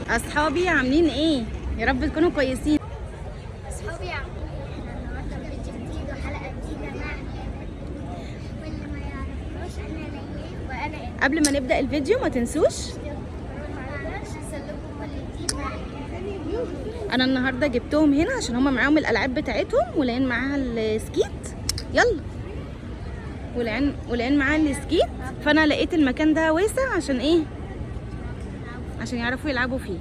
اصحابي عاملين ايه؟ يا رب تكونوا كويسين. اصحابي عاملين النهارده فيديو جديد وحلقه جديده مع واللي ما يعرفناش انا ليلى وانا إيه. قبل ما نبدا الفيديو ما تنسوش انا النهارده جبتهم هنا عشان هما معاهم الالعاب بتاعتهم والعين معاها السكيت. يلا والعين معاها السكيت، فانا لقيت المكان ده واسع عشان ايه؟ عشان يعرفوا يلعبوا فيه.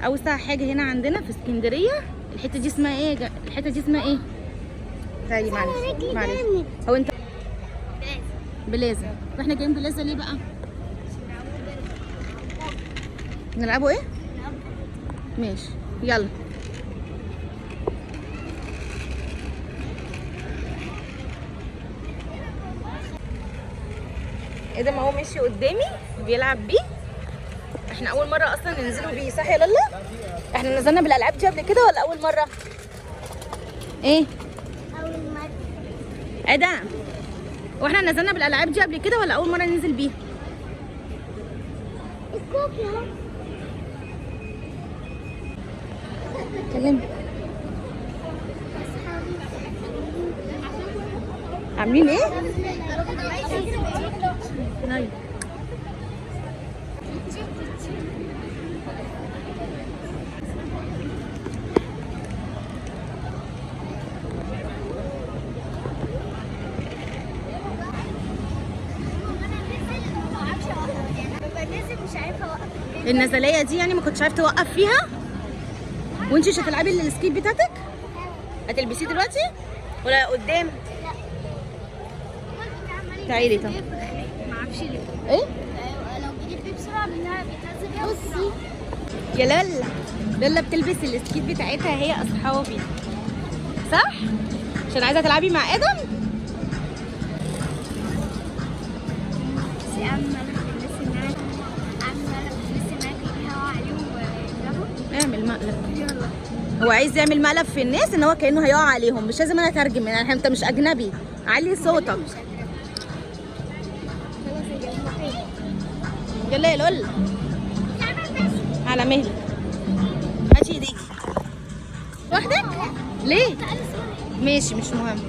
اوسع حاجه هنا عندنا في اسكندريه. الحته دي اسمها ايه؟ الحته دي اسمها ايه؟ تعالي معلش هو انت بلازا. واحنا جايين بلازا ليه بقى؟ نلعبوا ايه؟ ماشي يلا. ايه ده؟ ما هو ماشي قدامي بيلعب بيه. احنا اول مره اصلا ننزلوا بيه، صح يا لالا؟ احنا نزلنا بالالعاب دي قبل كده ولا اول مره؟ ايه؟ اول مره. ايه ده؟ واحنا نزلنا بالالعاب دي قبل كده ولا اول مره ننزل بيها؟ الكوكي اهو. كلمني. عاملين ايه؟ نايم. النزليه دي يعني ما كنتش عارفه توقف فيها؟ وانتي مش هتلعبي السكيت بتاعتك؟ هتلبسيه دلوقتي ولا قدام؟ تعالي طب. ما اعرفش ليه. ايه؟ لو جيتي بسرعه منها بتنزل. بصي يا لالا بتلبس السكيت بتاعتها هي اصحابي، صح؟ عشان عايزه تلعبي مع ادم. اعمل مقلب. هو عايز يعمل مقلب في الناس ان هو كانه هيقع عليهم. مش لازم انا اترجم يعني، انت مش اجنبي. علي صوتك. يلا يا لول على مهلك. هاتي ايديكي لوحدك. ليه؟ ماشي مش مهم.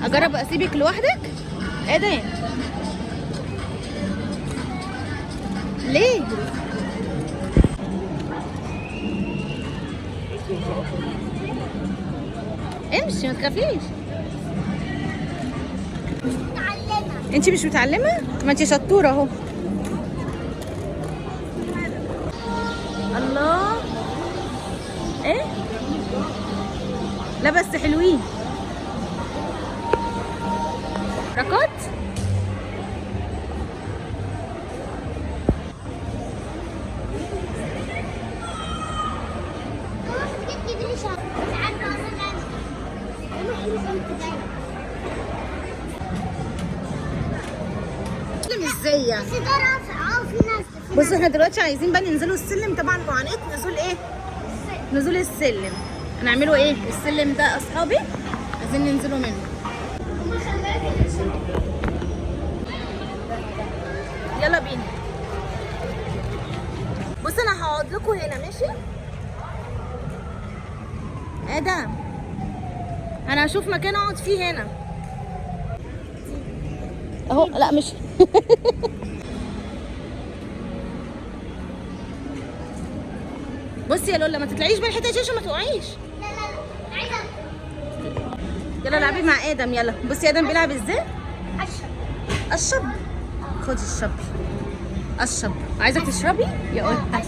اجرب اسيبك لوحدك؟ ايه ده؟ ليه؟ امشي ما تخافيش. انتي مش متعلمه؟ ما انتي شطوره اهو. الله. ايه؟ لا بس حلوين. ركض. ازاي يعني؟ بس ده رافع في ناس. بصوا احنا دلوقتي عايزين بقى ننزلوا السلم. طبعا معاناة نزول ايه؟ نزول السلم. هنعملوا ايه؟ السلم ده اصحابي عايزين ننزلوا منه. يلا بينا. بص انا هقعد لكم هنا ماشي؟ ادم انا هشوف مكان اقعد فيه هنا اهو. لا مش بصي يا لولا ما تطلعيش بقى الحته دي عشان ما تقعيش. لا عايزه. يلا العبي مع ادم. يلا بصي ادم بيلعب ازاي. الشب. خدي الشب. الشب. عايزه تشربي يا قطه.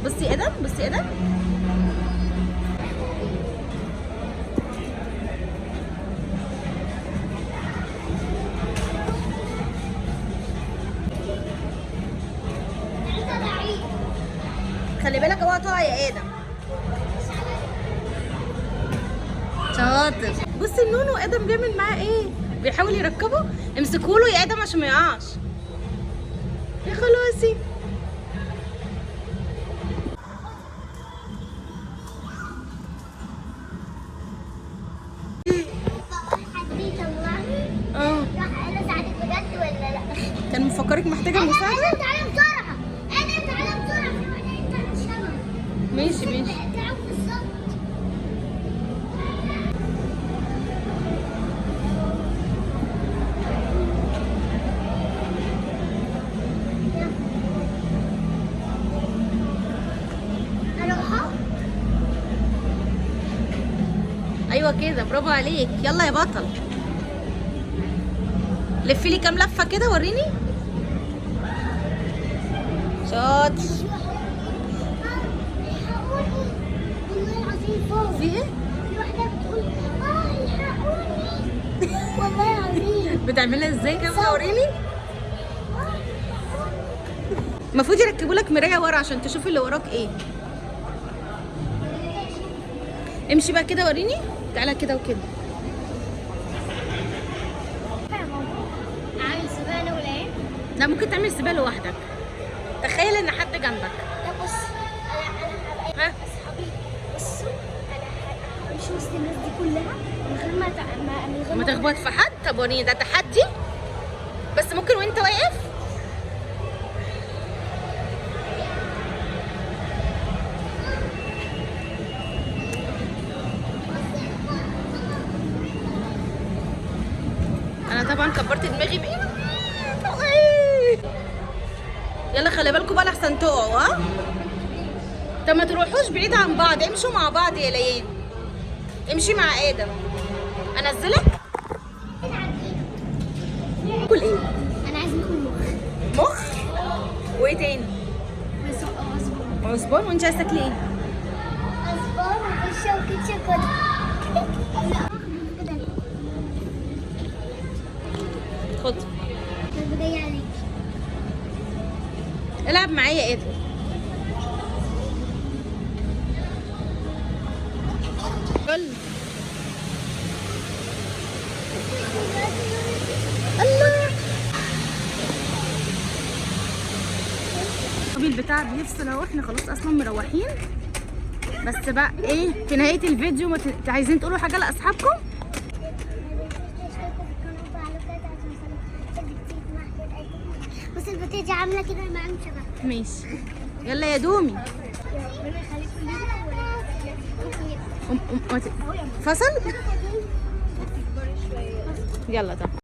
بصي ادم. بصي ادم. خلي بالك اوعى تقع يا ادم. شاطر. بصي النونو ادم بيعمل معاه ايه؟ بيحاول يركبه. امسكوا له يا ادم عشان ما يقعش. يا خلاصي. اختبارك محتاجه مساعده؟ ادم تعالى بسرعه، ادم تعالى بسرعه، في واحده انت شبه. ماشي ماشي. تعالوا بالظبط. اروحوا. ايوه كده، برافو عليك. يلا يا بطل، لفي لي كام لفه كده وريني. شاطر. الحقوني والله العظيم فوق. في ايه؟ في واحدة بتقول الحقوني والله العظيم. بتعملها ازاي كده؟ وريني. المفروض يركبوا لك مرايه ورا عشان تشوف اللي وراك ايه. امشي بقى كده وريني. تعالى كده وكده. عامل سباق انا ولا ايه؟ لا، ممكن تعمل سباق لوحدك. تخيل ان حد جنبك. طب بص، انا هبقى ها؟ اصحابي. بصوا انا همشي وسط الناس دي كلها من غير من غير ما تخبط في حد. طب وريني، ده تحدي بس ممكن وانت واقف. انا طبعا كبرت دماغي بيه. يلا خلي بالكم بقى لحسن تقعوا. ها؟ طب ما تروحوش بعيد عن بعض، امشوا مع بعض يا ليان. امشي مع ادم. انزلك. كل ايه؟ انا عايز ناكل مخ. مخ. وايه تاني؟ عصفور. عصبان. وانت عايزه تاكلي ايه؟ عصفور وفشه وكيتشب كده. خد. طب جاي عليك. العب معايا يا ادم. قول. الله. البتاع بيفصل اهو. احنا خلاص اصلا مروحين. بس بقى ايه في نهايه الفيديو عايزين تقولوا حاجه لاصحابكم؟ بص البتاجة عاملة كده معاهم شبه. ماشي. يلا يا دومي. فصل. يلا طب.